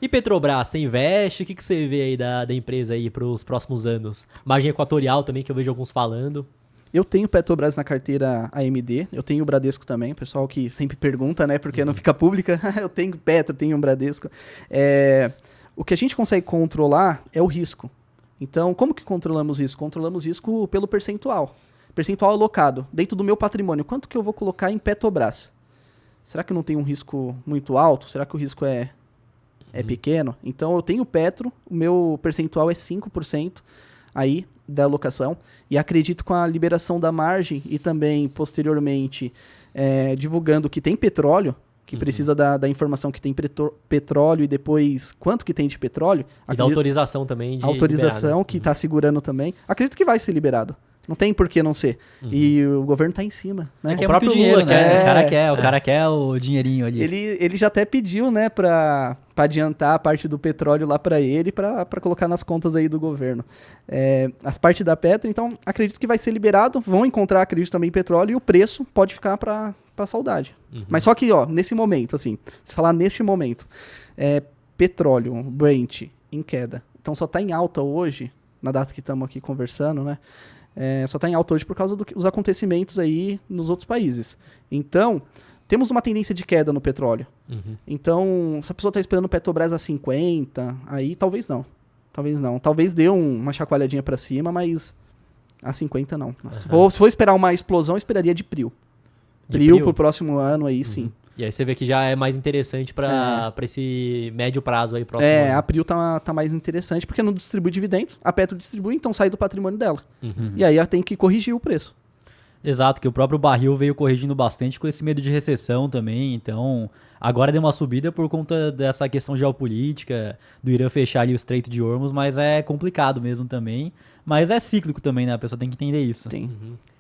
E Petrobras, você investe? O que você vê aí da empresa aí para os próximos anos? Margem Equatorial também, que eu vejo alguns falando. Eu tenho Petrobras na carteira AMD, eu tenho o Bradesco também, pessoal que sempre pergunta, né, porque não fica pública, eu tenho Petro, tenho um Bradesco. O que a gente consegue controlar é o risco. Então, como que controlamos isso? Controlamos risco pelo percentual. Percentual alocado, dentro do meu patrimônio. Quanto que eu vou colocar em Petrobras? Será que eu não tenho um risco muito alto? Será que o risco é pequeno? Então, eu tenho Petro, o meu percentual é 5% aí da alocação, e acredito com a liberação da margem e também, posteriormente, divulgando que tem petróleo, que precisa da informação que tem petróleo e depois quanto que tem de petróleo. E da autorização também de autorização liberar, né? que está segurando também. Acredito que vai ser liberado. Não tem por que não ser. E o governo está em cima, né? É O próprio muito dinheiro, Lula né? quer. O cara quer o dinheirinho ali. Ele já até pediu, né, para adiantar a parte do petróleo lá para ele, para colocar nas contas aí do governo. As partes da Petro, então, acredito que vai ser liberado, vão encontrar, acredito, também petróleo, e o preço pode ficar para saudade. Mas só que, ó, nesse momento, assim, se falar neste momento, petróleo, Brent, em queda. Então só está em alta hoje, na data que estamos aqui conversando, né? Só está em alta hoje por causa dos acontecimentos aí nos outros países. Então, temos uma tendência de queda no petróleo. Então, se a pessoa está esperando o Petrobras a 50, aí talvez não. Talvez não. Talvez dê uma chacoalhadinha para cima, mas a 50 não. Se for esperar uma explosão, eu esperaria de PRIO. PRIO pro próximo ano aí, sim. E aí você vê que já é mais interessante para esse médio prazo aí, próximo ano. A PRIO tá mais interessante porque não distribui dividendos, a Petro distribui, então sai do patrimônio dela. E aí ela tem que corrigir o preço. Exato, que o próprio barril veio corrigindo bastante com esse medo de recessão também, então agora deu uma subida por conta dessa questão geopolítica, do Irã fechar ali o Estreito de Hormuz, mas é complicado mesmo também, mas é cíclico também, né, a pessoa tem que entender isso. Tem.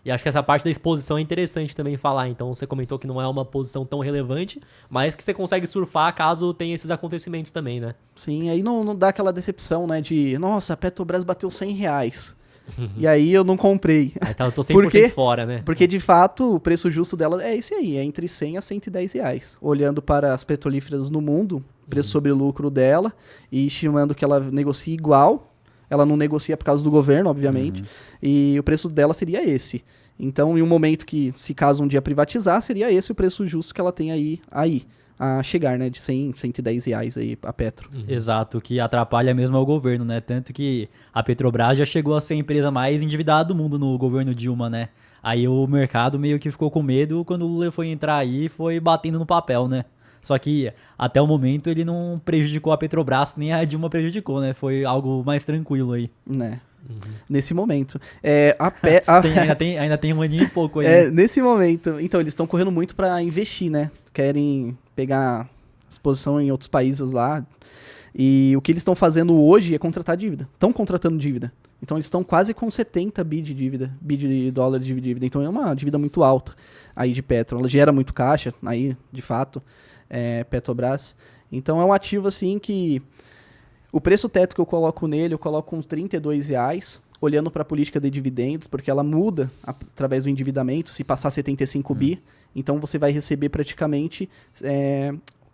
E acho que essa parte da exposição é interessante também falar, então você comentou que não é uma posição tão relevante, mas que você consegue surfar caso tenha esses acontecimentos também, né? Sim, aí não dá aquela decepção, né, de, nossa, a Petrobras bateu R$100. E aí eu não comprei. Aí eu tô 100% fora, né? Porque, de fato, o preço justo dela é esse aí, é entre 100 a R$110. Olhando para as petrolíferas no mundo, preço sobre lucro dela, e estimando que ela negocie igual, ela não negocia por causa do governo, obviamente, e o preço dela seria esse. Então, em um momento que, se caso um dia privatizar, seria esse o preço justo que ela tem aí a chegar, né, de 100, R$110 aí a Petro. Exato, o que atrapalha mesmo é o governo, né? Tanto que a Petrobras já chegou a ser a empresa mais endividada do mundo no governo Dilma, né? Aí o mercado meio que ficou com medo quando o Lula foi entrar aí e foi batendo no papel, né? Só que até o momento ele não prejudicou a Petrobras, nem a Dilma prejudicou, né? Foi algo mais tranquilo aí. Né? Nesse momento. Ainda tem um aninho e pouco aí. Nesse momento. Então, eles estão correndo muito para investir, né? Querem pegar exposição em outros países lá. E o que eles estão fazendo hoje é contratar dívida. Estão contratando dívida. Então, eles estão quase com 70 bi de dívida, bi de dólares de dívida. Então, é uma dívida muito alta aí de Petro. Ela gera muito caixa, aí, de fato, Petrobras. Então, é um ativo, assim, que... O preço teto que eu coloco nele, eu coloco uns R$32, olhando para a política de dividendos, porque ela muda através do endividamento, se passar 75 bi, então você vai receber praticamente,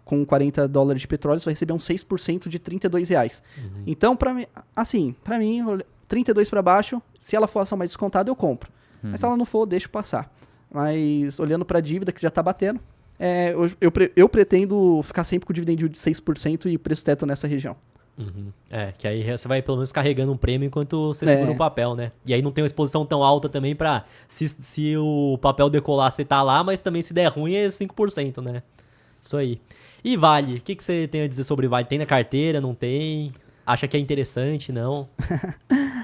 com $40 de petróleo, você vai receber uns 6% de R$32. Então, para mim, 32 para baixo, se ela for ação mais descontada, eu compro. Mas se ela não for, eu deixo passar. Mas, olhando para a dívida, que já está batendo, eu pretendo ficar sempre com o dividendo de 6% e preço teto nessa região. Que aí você vai pelo menos carregando um prêmio enquanto você segura o papel, né? E aí não tem uma exposição tão alta também pra se o papel decolar, você tá lá, mas também se der ruim é 5%, né? Isso aí. E Vale, o que você tem a dizer sobre Vale? Tem na carteira, não tem? Acha que é interessante, não?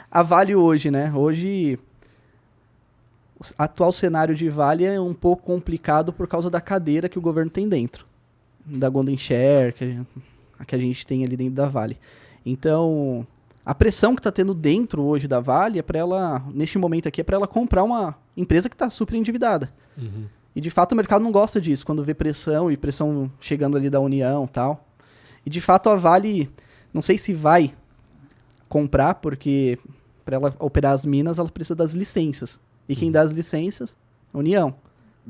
A Vale hoje, né? Hoje, o atual cenário de Vale é um pouco complicado por causa da cadeira que o governo tem dentro. Da Golden Share, que a gente tem ali dentro da Vale. Então, a pressão que está tendo dentro hoje da Vale é para ela, neste momento aqui, é para ela comprar uma empresa que está super endividada. E, de fato, o mercado não gosta disso, quando vê pressão e pressão chegando ali da União e tal. E, de fato, a Vale, não sei se vai comprar, porque para ela operar as minas, ela precisa das licenças. E quem dá as licenças? A União.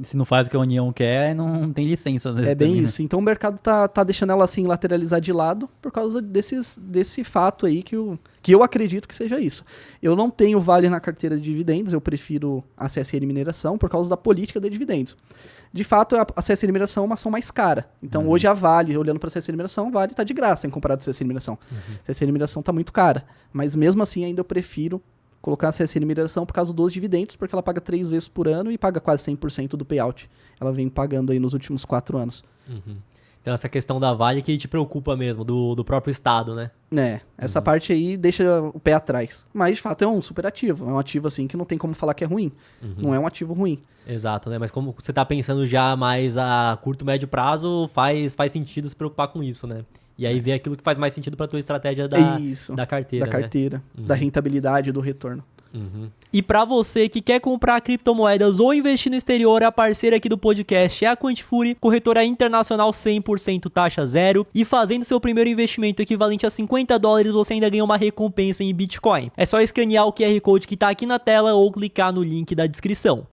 Se não faz o que a União quer, não tem licença. É bem também, isso. Então o mercado tá deixando ela assim lateralizar de lado por causa desse fato aí que eu acredito que seja isso. Eu não tenho Vale na carteira de dividendos, eu prefiro a CSN Mineração por causa da política de dividendos. De fato, a CSN Mineração é uma ação mais cara. Então hoje a Vale, olhando para a CSN Mineração, a Vale tá de graça em comparado com a CSN Mineração. A CSN Mineração tá muito cara. Mas mesmo assim ainda eu prefiro colocar a CSN Mineração por causa dos dividendos, porque ela paga 3 vezes por ano e paga quase 100% do payout. Ela vem pagando aí nos últimos 4 anos. Então essa questão da Vale que te preocupa mesmo, do próprio Estado, né? Essa parte aí deixa o pé atrás. Mas, de fato, é um super ativo. É um ativo, assim, que não tem como falar que é ruim. Não é um ativo ruim. Exato, né? Mas como você tá pensando já mais a curto, médio prazo, faz sentido se preocupar com isso, né? E aí ver aquilo que faz mais sentido pra tua estratégia da carteira, Da carteira, da rentabilidade, do retorno. E para você que quer comprar criptomoedas ou investir no exterior, a parceira aqui do podcast é a Quantifury, corretora internacional 100% taxa zero, e fazendo seu primeiro investimento equivalente a $50, você ainda ganha uma recompensa em Bitcoin. É só escanear o QR Code que tá aqui na tela ou clicar no link da descrição.